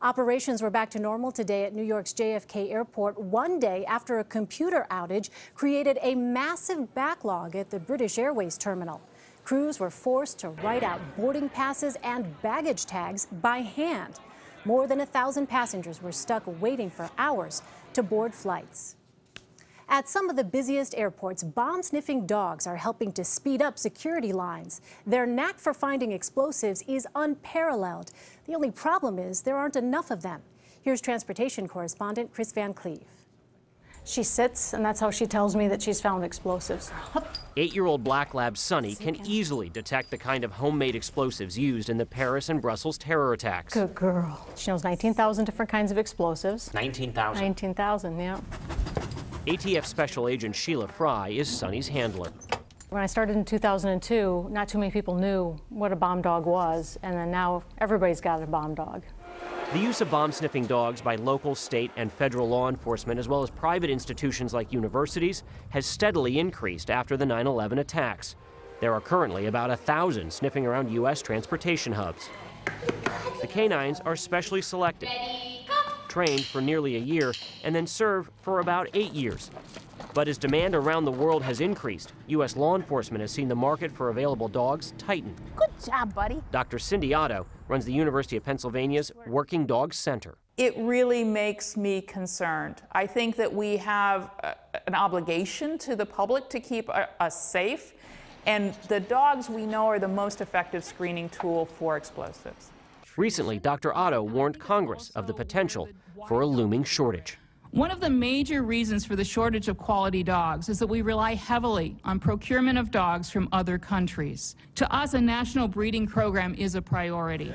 Operations were back to normal today at New York's JFK Airport, one day after a computer outage created a massive backlog at the British Airways terminal. Crews were forced to write out boarding passes and baggage tags by hand. More than 1,000 passengers were stuck waiting for hours to board flights. At some of the busiest airports, bomb-sniffing dogs are helping to speed up security lines. Their knack for finding explosives is unparalleled. The only problem is there aren't enough of them. Here's transportation correspondent Kris Van Cleave. She sits, and that's how she tells me that she's found explosives. 8-year-old black lab Sunny can easily detect the kind of homemade explosives used in the Paris and Brussels terror attacks. Good girl. She knows 19,000 different kinds of explosives. 19,000? 19,000, yeah. ATF Special Agent Sheila Fry is Sunny's handler. When I started in 2002, not too many people knew what a bomb dog was, and then now everybody's got a bomb dog. The use of bomb-sniffing dogs by local, state, and federal law enforcement, as well as private institutions like universities, has steadily increased after the 9/11 attacks. There are currently about 1,000 sniffing around U.S. transportation hubs. The canines are specially selected, trained for nearly a year, and then serve for about 8 years. But as demand around the world has increased, U.S. law enforcement has seen the market for available dogs tighten. Good job, buddy. Dr. Cindy Otto runs the University of Pennsylvania's Working Dog Center. It really makes me concerned. I think that we have an obligation to the public to keep us safe, and the dogs we know are the most effective screening tool for explosives. Recently, Dr. Otto warned Congress of the potential for a looming shortage. One of the major reasons for the shortage of quality dogs is that we rely heavily on procurement of dogs from other countries. To us, a national breeding program is a priority.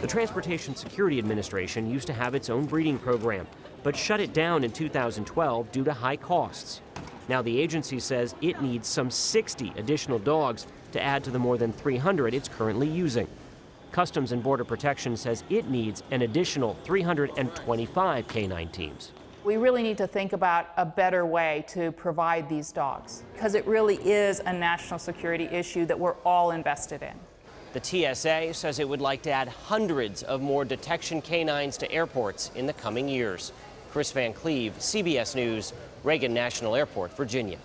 The Transportation Security Administration used to have its own breeding program, but shut it down in 2012 due to high costs. Now the agency says it needs some 60 additional dogs to add to the more than 300 it's currently using. Customs and Border Protection says it needs an additional 325 canine teams. We really need to think about a better way to provide these dogs, because it really is a national security issue that we're all invested in. The TSA says it would like to add hundreds of more detection canines to airports in the coming years. Kris Van Cleave, CBS News, Reagan National Airport, Virginia.